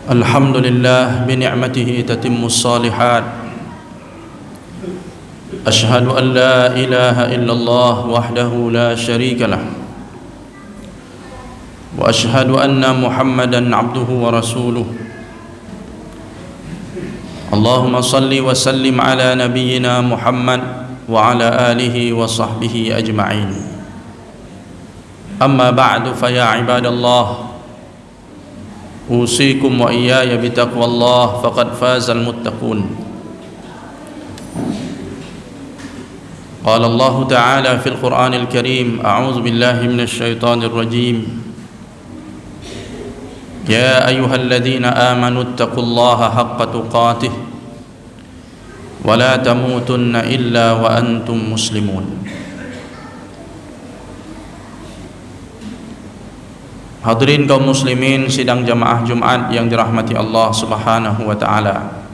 Alhamdulillah bini'matihi tatimmus salihat. Ashhadu an la ilaha illallah wahdahu la syarika lah. Wa ashhadu anna Muhammadan abduhu wa rasuluh. Allahumma salli wa sallim ala nabiyyina Muhammad wa ala alihi wa sahbihi ajma'in. Amma ba'du fa ya ibadallah, usikum wa iyaya bitaqwallah faqad fazal muttaqun. Qala Allah Ta'ala fil Qur'anil Karim, a'udzu billahi minasy syaithanir rajim. Ya ayyuhalladzina amanu taqullaha haqqa tuqatih wa la tamutunna illa wa antum muslimun. Hadirin kaum muslimin sidang jamaah Jumat yang dirahmati Allah Subhanahu wa taala.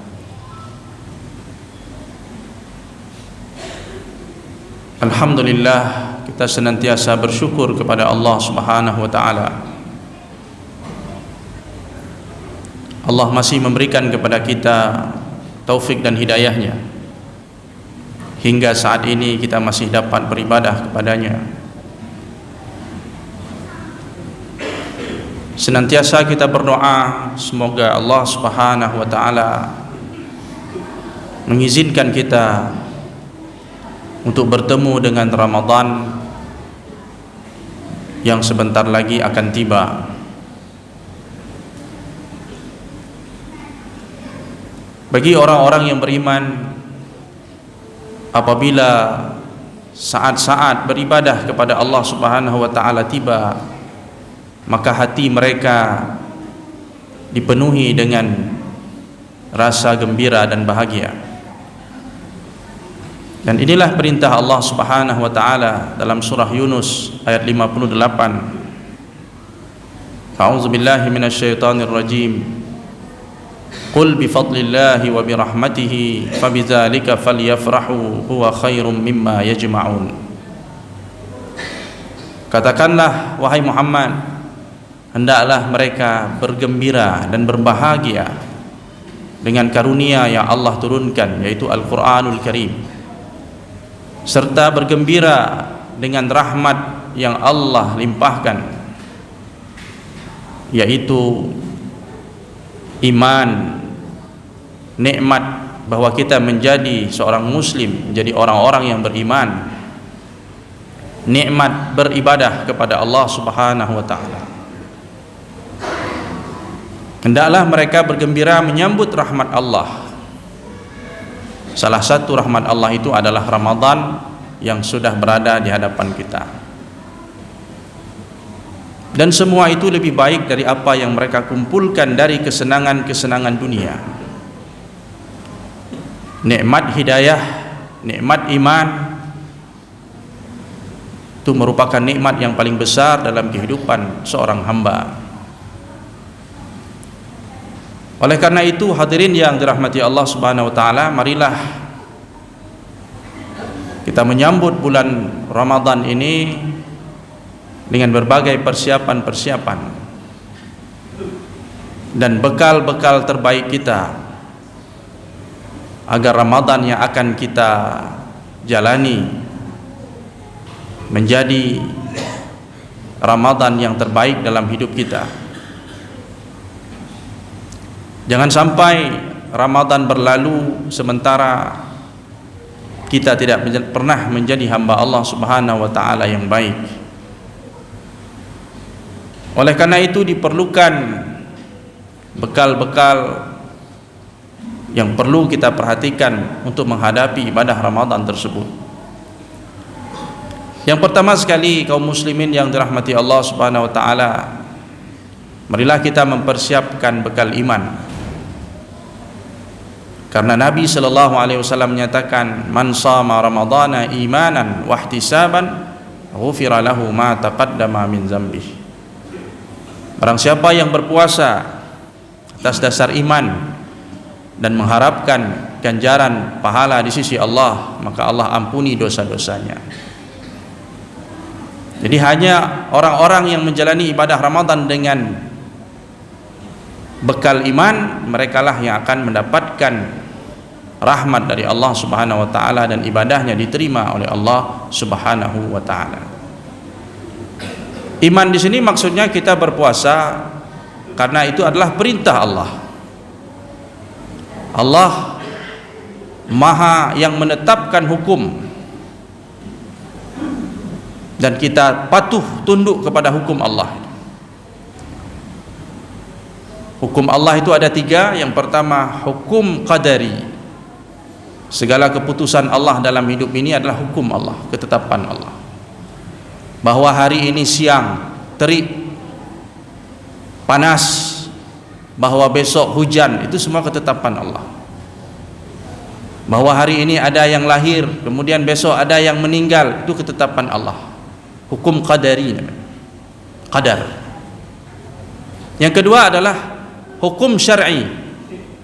Alhamdulillah, kita senantiasa bersyukur kepada Allah Subhanahu wa taala. Allah masih memberikan kepada kita taufik dan hidayahnya hingga saat ini kita masih dapat beribadah kepadanya. Senantiasa kita berdoa semoga Allah Subhanahu wa taala mengizinkan kita untuk bertemu dengan Ramadan yang sebentar lagi akan tiba. Bagi orang-orang yang beriman, apabila saat-saat beribadah kepada Allah Subhanahu wa taala tiba, maka hati mereka dipenuhi dengan rasa gembira dan bahagia. Dan inilah perintah Allah Subhanahu wa taala dalam surah Yunus ayat 58. A'udzu billahi minasyaitonir rajim. Qul bi fadlillahi wa bi rahmatihi fabidzalika falyafrahu huwa khairum mimma yajma'un. Katakanlah wahai Muhammad, hendaklah mereka bergembira dan berbahagia dengan karunia yang Allah turunkan, yaitu Al-Quranul Karim, serta bergembira dengan rahmat yang Allah limpahkan, yaitu iman, nikmat bahwa kita menjadi seorang muslim, menjadi orang-orang yang beriman, nikmat beribadah kepada Allah Subhanahu wa taala. Hendaklah mereka bergembira menyambut rahmat Allah. Salah satu rahmat Allah itu adalah Ramadan yang sudah berada di hadapan kita. Dan semua itu lebih baik dari apa yang mereka kumpulkan dari kesenangan-kesenangan dunia. Nikmat hidayah, nikmat iman, itu merupakan nikmat yang paling besar dalam kehidupan seorang hamba. Oleh karena itu, hadirin yang dirahmati Allah Subhanahu wa taala, marilah kita menyambut bulan Ramadan ini dengan berbagai persiapan-persiapan dan bekal-bekal terbaik kita, agar Ramadan yang akan kita jalani menjadi Ramadan yang terbaik dalam hidup kita. Jangan sampai Ramadan berlalu sementara kita tidak pernah menjadi hamba Allah Subhanahu wa taala yang baik. Oleh karena itu diperlukan bekal-bekal yang perlu kita perhatikan untuk menghadapi ibadah Ramadan tersebut. Yang pertama sekali, kaum muslimin yang dirahmati Allah Subhanahu wa taala, marilah kita mempersiapkan bekal iman. Karena Nabi sallallahu alaihi wasallam menyatakan, "Man shama ramadhana imanan wa ihtisaban, ghufira lahu ma taqaddama min dzambihi." Barang siapa yang berpuasa atas dasar iman dan mengharapkan ganjaran pahala di sisi Allah, maka Allah ampuni dosa-dosanya. Jadi hanya orang-orang yang menjalani ibadah Ramadan dengan bekal iman, merekalah yang akan mendapatkan rahmat dari Allah Subhanahu wa taala dan ibadahnya diterima oleh Allah Subhanahu wa taala. Iman di sini maksudnya kita berpuasa karena itu adalah perintah Allah. Allah Maha yang menetapkan hukum dan kita patuh tunduk kepada hukum Allah. Hukum Allah itu ada 3. Yang pertama, hukum qadari. Segala keputusan Allah dalam hidup ini adalah hukum Allah, ketetapan Allah. Bahwa hari ini siang terik, panas, bahwa besok hujan, itu semua ketetapan Allah. Bahwa hari ini ada yang lahir, kemudian besok ada yang meninggal, itu ketetapan Allah. Hukum qadari, qadar. Yang kedua adalah hukum syar'i,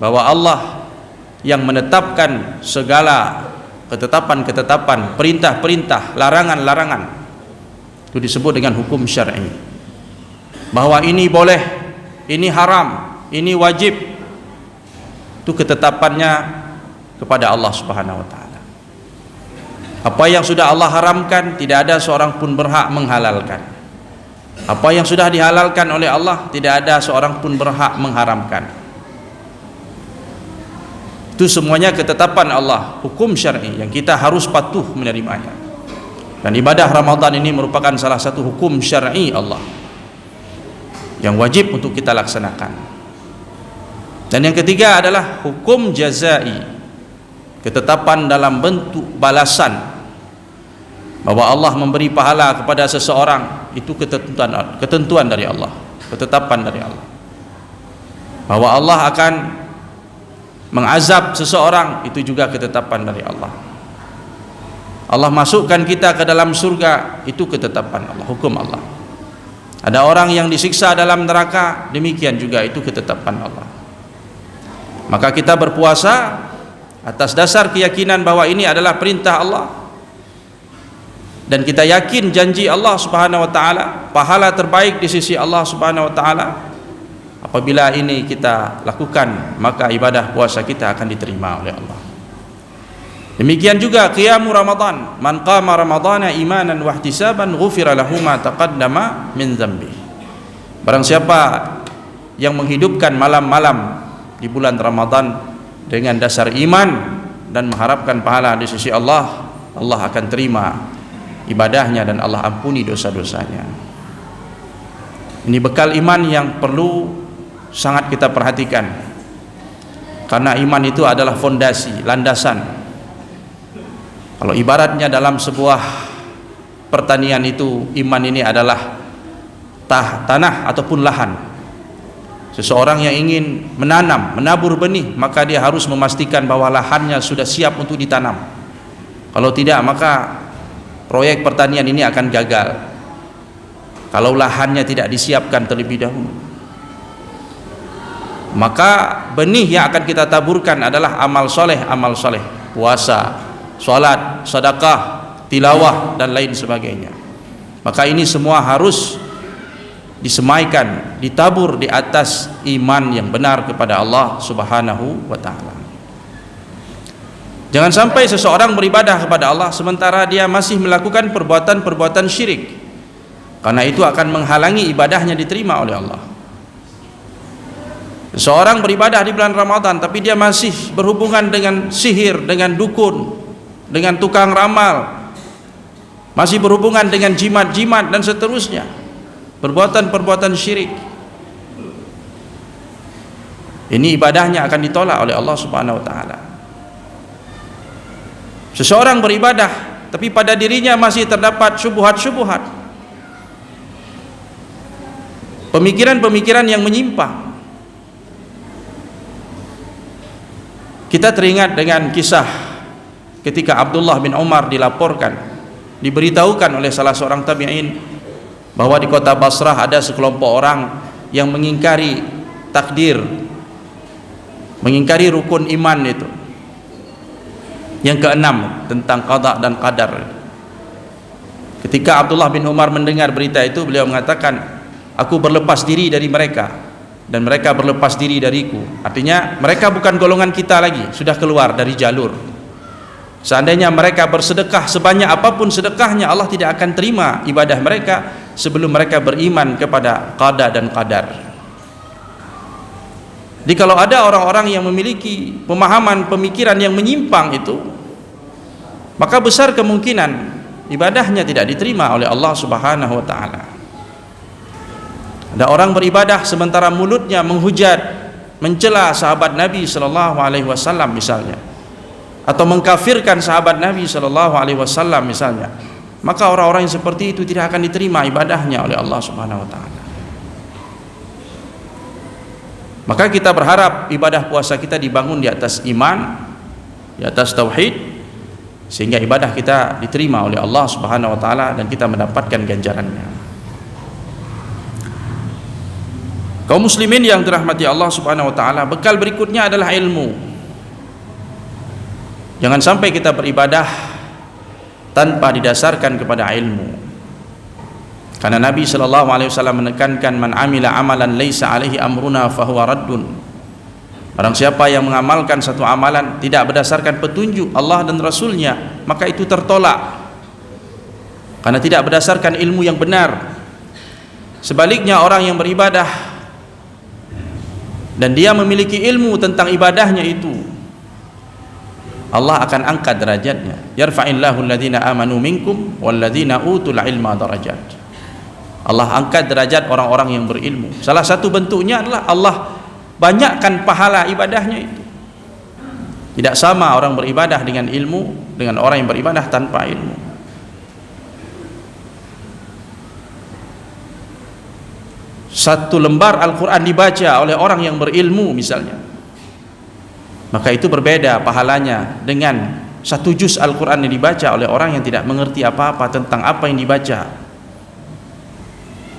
bahwa Allah yang menetapkan segala ketetapan-ketetapan, perintah-perintah, larangan-larangan, itu disebut dengan hukum syar'i. Bahwa ini boleh, ini haram, ini wajib, itu ketetapannya kepada Allah Subhanahu wa taala. Apa yang sudah Allah haramkan, tidak ada seorang pun berhak menghalalkan. Apa yang sudah dihalalkan oleh Allah, tidak ada seorang pun berhak mengharamkan. Itu semuanya ketetapan Allah, hukum syar'i yang kita harus patuh menerimanya. Dan ibadah Ramadan ini merupakan salah satu hukum syar'i Allah yang wajib untuk kita laksanakan. Dan yang ketiga adalah hukum jazai, ketetapan dalam bentuk balasan, bahwa Allah memberi pahala kepada seseorang, itu ketentuan dari Allah, ketetapan dari Allah. Bahwa Allah akan mengazab seseorang, itu juga ketetapan dari Allah. Allah masukkan kita ke dalam surga, itu ketetapan Allah, hukum Allah. Ada orang yang disiksa dalam neraka, demikian juga itu ketetapan Allah. Maka kita berpuasa atas dasar keyakinan bahwa ini adalah perintah Allah, dan kita yakin janji Allah Subhanahu wa taala, pahala terbaik di sisi Allah Subhanahu wa taala. Apabila ini kita lakukan, maka ibadah puasa kita akan diterima oleh Allah. Demikian juga qiyamu Ramadan, man qama ramadhana imanan wa ihtisaban ghufira lahu ma taqaddama min dzambi. Barang siapa yang menghidupkan malam-malam di bulan Ramadan dengan dasar iman dan mengharapkan pahala di sisi Allah, Allah akan terima ibadahnya dan Allah ampuni dosa-dosanya. Ini bekal iman yang perlu sangat kita perhatikan, karena iman itu adalah fondasi, landasan. Kalau ibaratnya dalam sebuah pertanian itu, iman ini adalah tanah ataupun lahan. Seseorang yang ingin menanam, menabur benih, maka dia harus memastikan bahwa lahannya sudah siap untuk ditanam. Kalau tidak, maka proyek pertanian ini akan gagal. Kalau lahannya tidak disiapkan terlebih dahulu, maka benih yang akan kita taburkan adalah amal soleh, puasa, salat, sedekah, tilawah, dan lain sebagainya. Maka ini semua harus disemaikan, ditabur di atas iman yang benar kepada Allah Subhanahu wa taala. Jangan sampai seseorang beribadah kepada Allah sementara dia masih melakukan perbuatan-perbuatan syirik, karena itu akan menghalangi ibadahnya diterima oleh Allah. Seseorang beribadah di bulan Ramadan tapi dia masih berhubungan dengan sihir, dengan dukun, dengan tukang ramal, masih berhubungan dengan jimat-jimat dan seterusnya, perbuatan-perbuatan syirik, ini ibadahnya akan ditolak oleh Allah Subhanahu wa taala. Seseorang beribadah tapi pada dirinya masih terdapat syubhat-syubhat, pemikiran-pemikiran yang menyimpang. Kita teringat dengan kisah ketika Abdullah bin Umar dilaporkan, diberitahukan oleh salah seorang tabi'in bahwa di kota Basrah ada sekelompok orang yang mengingkari takdir, mengingkari rukun iman itu, yang keenam tentang qada dan qadar. Ketika Abdullah bin Umar mendengar berita itu, beliau mengatakan, aku berlepas diri dari mereka dan mereka berlepas diri dariku. Artinya mereka bukan golongan kita lagi, sudah keluar dari jalur. Seandainya mereka bersedekah sebanyak apapun sedekahnya, Allah tidak akan terima ibadah mereka sebelum mereka beriman kepada qada dan qadar. Jadi kalau ada orang-orang yang memiliki pemahaman pemikiran yang menyimpang itu, maka besar kemungkinan ibadahnya tidak diterima oleh Allah Subhanahu wa taala. Ada orang beribadah sementara mulutnya menghujat, mencela sahabat Nabi sallallahu alaihi wasallam misalnya, atau mengkafirkan sahabat Nabi sallallahu alaihi wasallam misalnya, maka orang-orang yang seperti itu tidak akan diterima ibadahnya oleh Allah Subhanahu wa taala. Maka kita berharap ibadah puasa kita dibangun di atas iman, di atas tauhid, sehingga ibadah kita diterima oleh Allah Subhanahu wa taala dan kita mendapatkan ganjarannya. Kaum muslimin yang dirahmati Allah Subhanahu wa taala, bekal berikutnya adalah ilmu. Jangan sampai kita beribadah tanpa didasarkan kepada ilmu. Karena Nabi sallallahu alaihi wasallam menekankan, man amila amalan laisa alaihi amruna fahuwa raddun. Barang siapa yang mengamalkan satu amalan tidak berdasarkan petunjuk Allah dan Rasulnya, maka itu tertolak karena tidak berdasarkan ilmu yang benar. Sebaliknya, orang yang beribadah dan dia memiliki ilmu tentang ibadahnya itu, Allah akan angkat derajatnya. Yarfa'illahu alladhina amanu minkum walladhina utul ilma darajat. Allah angkat derajat orang-orang yang berilmu. Salah satu bentuknya adalah Allah banyakkan pahala ibadahnya itu. Tidak sama orang beribadah dengan ilmu dengan orang yang beribadah tanpa ilmu. Satu lembar Al-Quran dibaca oleh orang yang berilmu misalnya, maka itu berbeda pahalanya dengan satu juz Al-Quran yang dibaca oleh orang yang tidak mengerti apa-apa tentang apa yang dibaca.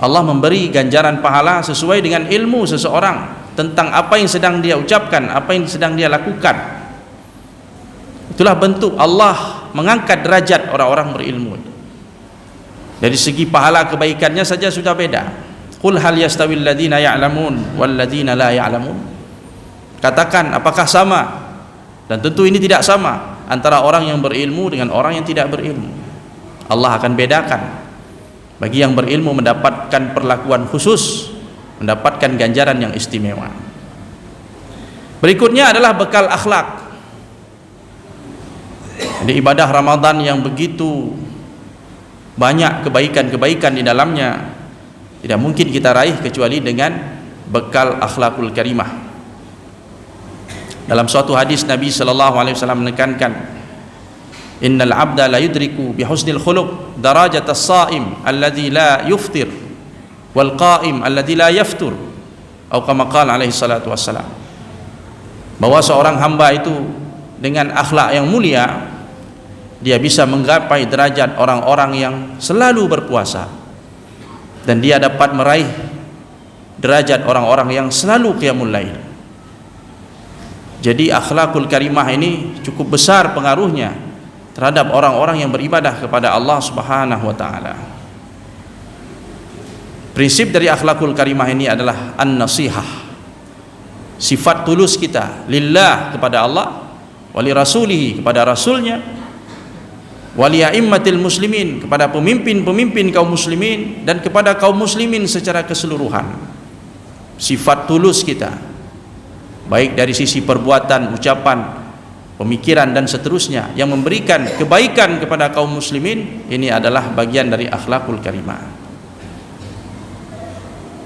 Allah memberi ganjaran pahala sesuai dengan ilmu seseorang tentang apa yang sedang dia ucapkan, apa yang sedang dia lakukan. Itulah bentuk Allah mengangkat derajat orang-orang berilmu. Dari segi pahala kebaikannya saja sudah beda. Qul hal yastawil ladzina ya'lamun wal ladzina la ya'lamun. Katakan, apakah sama? Dan tentu ini tidak sama antara orang yang berilmu dengan orang yang tidak berilmu. Allah akan bedakan. Bagi yang berilmu mendapatkan perlakuan khusus, mendapatkan ganjaran yang istimewa. Berikutnya adalah bekal akhlak. Jadi ibadah Ramadan yang begitu banyak kebaikan-kebaikan di dalamnya, tidak mungkin kita raih kecuali dengan bekal akhlakul karimah. Dalam suatu hadis Nabi sallallahu alaihi wasallam menekankan, innal abda la yudriku bihusnil khuluq darajatas shaim alladzi la yuftir wal qaim alladzi la yaftur, atau kama qala alaihi salatu wassalam, bahwa seorang hamba itu dengan akhlak yang mulia dia bisa menggapai derajat orang-orang yang selalu berpuasa, dan dia dapat meraih derajat orang-orang yang selalu qiyamul lail. Jadi akhlakul karimah ini cukup besar pengaruhnya terhadap orang-orang yang beribadah kepada Allah Subhanahu wa taala. Prinsip dari akhlakul karimah ini adalah an-nasihah. Sifat tulus kita lillah kepada Allah, wali rasulihi kepada rasulnya, wali a'immatil muslimin kepada pemimpin-pemimpin kaum muslimin, dan kepada kaum muslimin secara keseluruhan. Sifat tulus kita baik dari sisi perbuatan, ucapan, pemikiran dan seterusnya yang memberikan kebaikan kepada kaum muslimin, ini adalah bagian dari akhlakul karimah.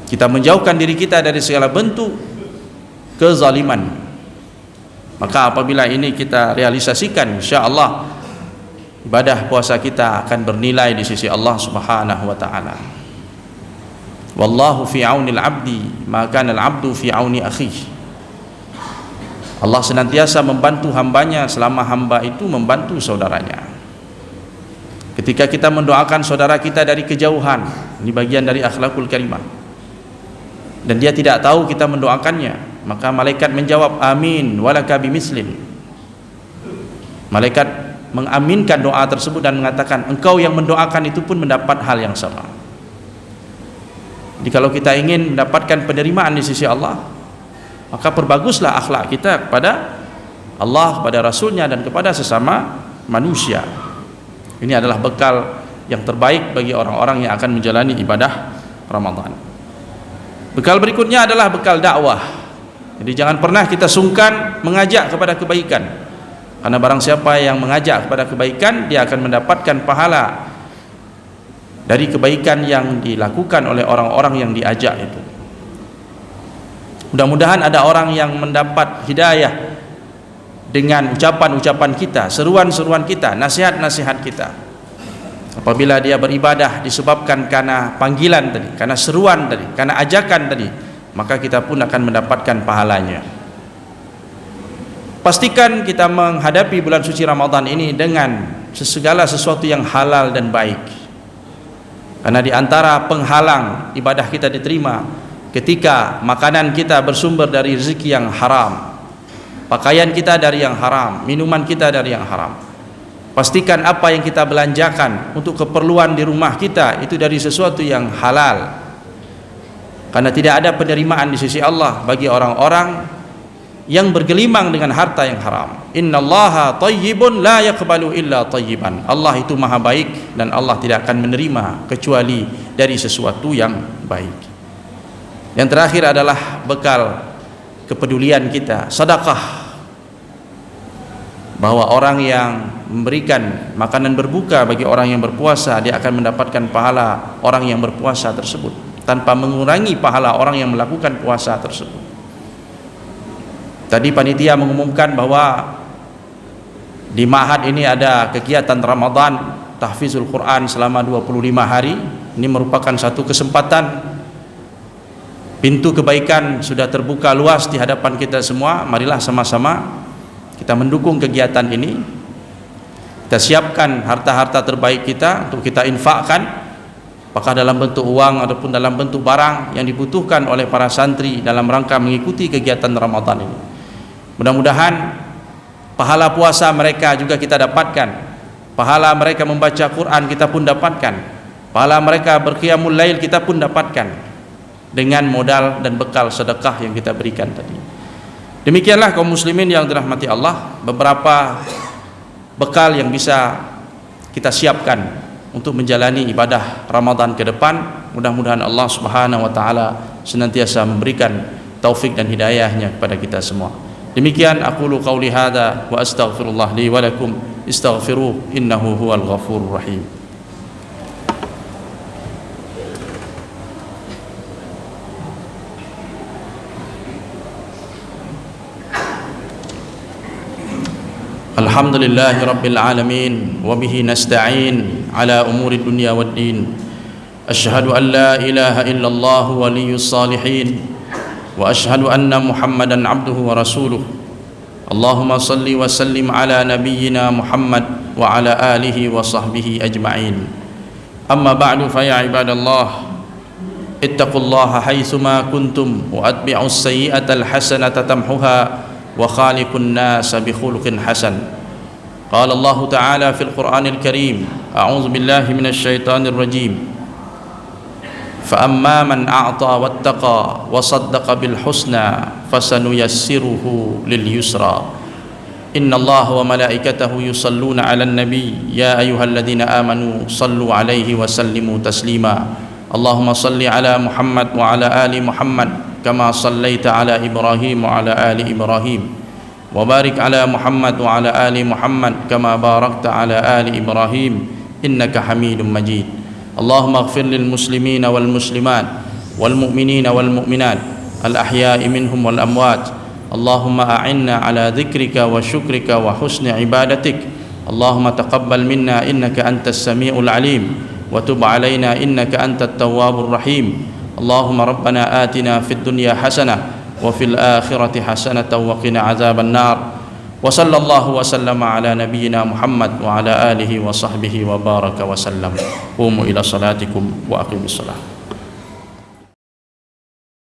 kita menjauhkan diri kita dari segala bentuk kezaliman. Maka apabila ini kita realisasikan, insya-Allah ibadah puasa kita akan bernilai di sisi Allah Subhanahu wa taala. Wallahu fi aunil abdi ma kana al abdu fi auni akhihi. Allah senantiasa membantu hambanya selama hamba itu membantu saudaranya. Ketika kita mendoakan saudara kita dari kejauhan, ini bagian dari akhlakul karimah, dan dia tidak tahu kita mendoakannya, maka malaikat menjawab amin walaka bimislin. Malaikat mengaminkan doa tersebut dan mengatakan engkau yang mendoakan itu pun mendapat hal yang sama. Jadi kalau kita ingin mendapatkan penerimaan di sisi Allah, maka perbaguslah akhlak kita kepada Allah, kepada Rasulnya, dan kepada sesama manusia. Ini adalah bekal yang terbaik bagi orang-orang yang akan menjalani ibadah Ramadan. Bekal berikutnya adalah bekal dakwah. Jadi jangan pernah kita sungkan mengajak kepada kebaikan, karena barang siapa yang mengajak kepada kebaikan, dia akan mendapatkan pahala dari kebaikan yang dilakukan oleh orang-orang yang diajak itu. Mudah-mudahan ada orang yang mendapat hidayah dengan ucapan-ucapan kita, seruan-seruan kita, nasihat-nasihat kita. Apabila dia beribadah disebabkan karena panggilan tadi, karena seruan tadi, karena ajakan tadi, maka kita pun akan mendapatkan pahalanya. Pastikan kita menghadapi bulan suci Ramadan ini dengan segala sesuatu yang halal dan baik. Karena di antara penghalang ibadah kita diterima ketika makanan kita bersumber dari rezeki yang haram, pakaian kita dari yang haram, minuman kita dari yang haram. Pastikan apa yang kita belanjakan untuk keperluan di rumah kita itu dari sesuatu yang halal, karena tidak ada penerimaan di sisi Allah bagi orang-orang yang bergelimang dengan harta yang haram. Innallaha thayyibun la yaqbalu illa thayyiban. Allah itu maha baik dan Allah tidak akan menerima kecuali dari sesuatu yang baik. Yang terakhir adalah bekal kepedulian kita, sedekah. Bahwa orang yang memberikan makanan berbuka bagi orang yang berpuasa, dia akan mendapatkan pahala orang yang berpuasa tersebut tanpa mengurangi pahala orang yang melakukan puasa tersebut. Tadi panitia mengumumkan bahwa di Ma'had ini ada kegiatan Ramadan tahfizul Quran selama 25 hari. Ini merupakan satu kesempatan. Pintu kebaikan sudah terbuka luas di hadapan kita semua. Marilah sama-sama kita mendukung kegiatan ini. Kita siapkan harta-harta terbaik kita untuk kita infakkan, apakah dalam bentuk uang ataupun dalam bentuk barang yang dibutuhkan oleh para santri dalam rangka mengikuti kegiatan Ramadan ini. Mudah-mudahan pahala puasa mereka juga kita dapatkan, pahala mereka membaca Quran kita pun dapatkan, pahala mereka berqiyamul lail kita pun dapatkan dengan modal dan bekal sedekah yang kita berikan tadi. Demikianlah kaum muslimin yang dirahmati Allah, beberapa bekal yang bisa kita siapkan untuk menjalani ibadah Ramadan ke depan. Mudah-mudahan Allah Subhanahu wa taala senantiasa memberikan taufik dan hidayahnya kepada kita semua. Demikian aqulu qauli hadza wa astaghfirullah li wa lakum istaghfiruh innahu huwal ghafurur rahim. Alhamdulillahi rabbil alamin wa bihi nasta'in ala umuri dunya waddin. Asyhadu an la ilaha illallah waliyyus salihin wa asyhadu anna Muhammadan abduhu wa rasuluh. Allahumma salli wa sallim ala nabiyyina Muhammad wa ala alihi wa sahbihi ajma'in. Amma ba'du, fa ya ibadallah, ittaqullaha haitsuma kuntum wa atbi'us sayyi'atal hasanata tamhuha wa khaliqun nasa bi khuluqin hasan. Qala Allah Ta'ala fil Qur'anil Karim, a'udzu billahi minasy syaithanir rajim. Fa amma man a'ta wattaqa wa saddaqa bil husna fasanuyassiruhu lil yusra. Innallaha wa malaikatahu yusalluna 'alan nabi ya ayyuhalladzina amanu sallu 'alaihi wa sallimu taslima. Allahumma salli 'ala Muhammad wa 'ala ali Muhammad kama sallaita 'ala Ibrahim wa 'ala ali Ibrahim wa barik 'ala Muhammad wa 'ala ali Muhammad kama barakta 'ala ali Ibrahim innaka Hamidum Majid. Allahumma ighfir lil muslimina wal muslimat والمؤمنين والمؤمنات الأحياء منهم والأموات. اللهم أعنا على ذكرك وشكرك وحسن عبادتك. اللهم تقبل منا إنك أنت السميع العليم وتب علينا إنك أنت التواب الرحيم. اللهم ربنا آتنا في الدنيا حسنة وفي الآخرة حسنة وقنا عذاب النار. وصلى الله وسلم على نبينا محمد وعلى آله وصحبه وبارك وسلم. قوموا إلى صلاتكم وأقيموا الصلاة.